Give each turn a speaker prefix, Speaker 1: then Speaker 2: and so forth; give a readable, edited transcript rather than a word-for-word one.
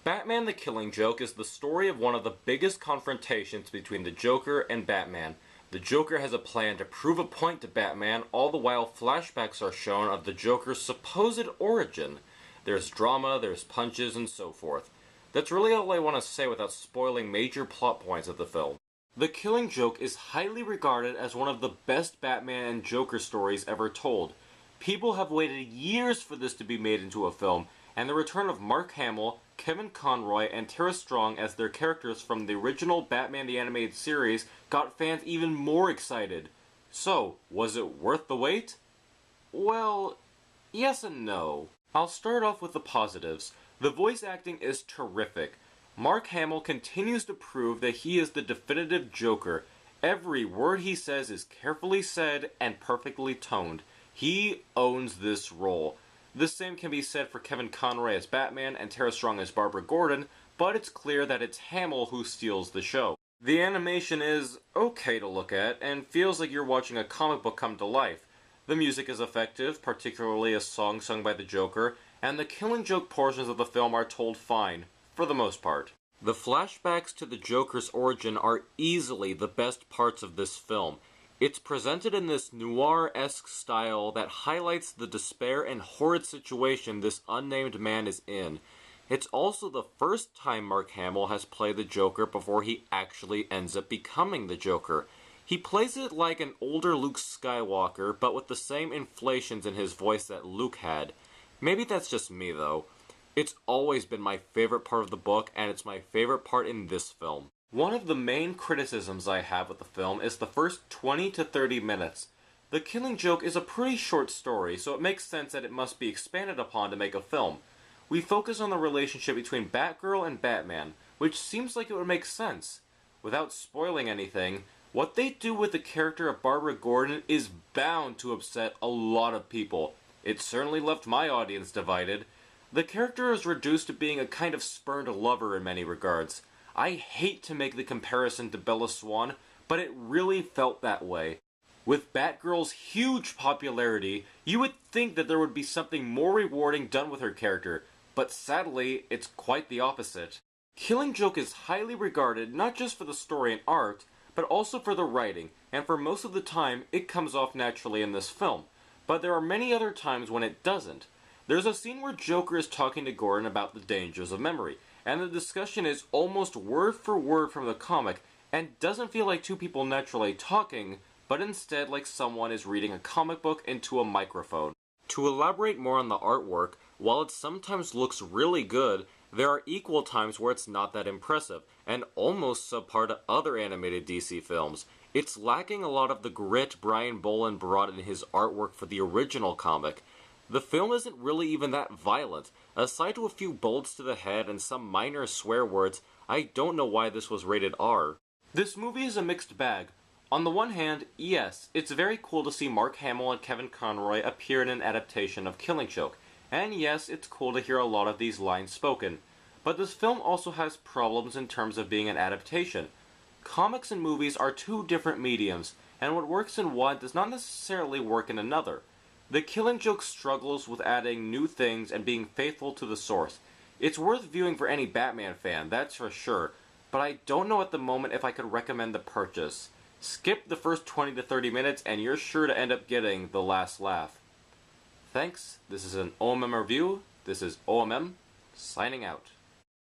Speaker 1: Batman the Killing Joke is the story of one of the biggest confrontations between the Joker and Batman. The Joker has a plan to prove a point to Batman, all the while flashbacks are shown of the Joker's supposed origin. There's drama, there's punches, and so forth. That's really all I want to say without spoiling major plot points of the film. The Killing Joke is highly regarded as one of the best Batman and Joker stories ever told. People have waited years for this to be made into a film, and the return of Mark Hamill, Kevin Conroy, and Tara Strong as their characters from the original Batman the Animated Series got fans even more excited. So, was it worth the wait? Well, yes and no. I'll start off with the positives. The voice acting is terrific. Mark Hamill continues to prove that he is the definitive Joker. Every word he says is carefully said and perfectly toned. He owns this role. The same can be said for Kevin Conroy as Batman and Tara Strong as Barbara Gordon, but it's clear that it's Hamill who steals the show. The animation is okay to look at, and feels like you're watching a comic book come to life. The music is effective, particularly a song sung by the Joker, and the Killing Joke portions of the film are told fine, for the most part. The flashbacks to the Joker's origin are easily the best parts of this film. It's presented in this noir-esque style that highlights the despair and horrid situation this unnamed man is in. It's also the first time Mark Hamill has played the Joker before he actually ends up becoming the Joker. He plays it like an older Luke Skywalker, but with the same inflations in his voice that Luke had. Maybe that's just me, though. It's always been my favorite part of the book, and it's my favorite part in this film. One of the main criticisms I have with the film is the first 20 to 30 minutes. The Killing Joke is a pretty short story, so it makes sense that it must be expanded upon to make a film. We focus on the relationship between Batgirl and Batman, which seems like it would make sense. Without spoiling anything, what they do with the character of Barbara Gordon is bound to upset a lot of people. It certainly left my audience divided. The character is reduced to being a kind of spurned lover in many regards. I hate to make the comparison to Bella Swan, but it really felt that way. With Batgirl's huge popularity, you would think that there would be something more rewarding done with her character, but sadly, it's quite the opposite. Killing Joke is highly regarded not just for the story and art, but also for the writing, and for most of the time, it comes off naturally in this film. But there are many other times when it doesn't. There's a scene where Joker is talking to Gordon about the dangers of memory, and the discussion is almost word for word from the comic, and doesn't feel like two people naturally talking, but instead like someone is reading a comic book into a microphone. To elaborate more on the artwork, while it sometimes looks really good, there are equal times where it's not that impressive, and almost subpar to other animated DC films. It's lacking a lot of the grit Brian Bolland brought in his artwork for the original comic. The film isn't really even that violent. Aside to a few bullets to the head and some minor swear words, I don't know why this was rated R. This movie is a mixed bag. On the one hand, yes, it's very cool to see Mark Hamill and Kevin Conroy appear in an adaptation of Killing Joke, and yes, it's cool to hear a lot of these lines spoken. But this film also has problems in terms of being an adaptation. Comics and movies are two different mediums, and what works in one does not necessarily work in another. The Killing Joke struggles with adding new things and being faithful to the source. It's worth viewing for any Batman fan, that's for sure, but I don't know at the moment if I could recommend the purchase. Skip the first 20 to 30 minutes and you're sure to end up getting the last laugh. Thanks, this is an O.M.M review, this is O.M.M, signing out.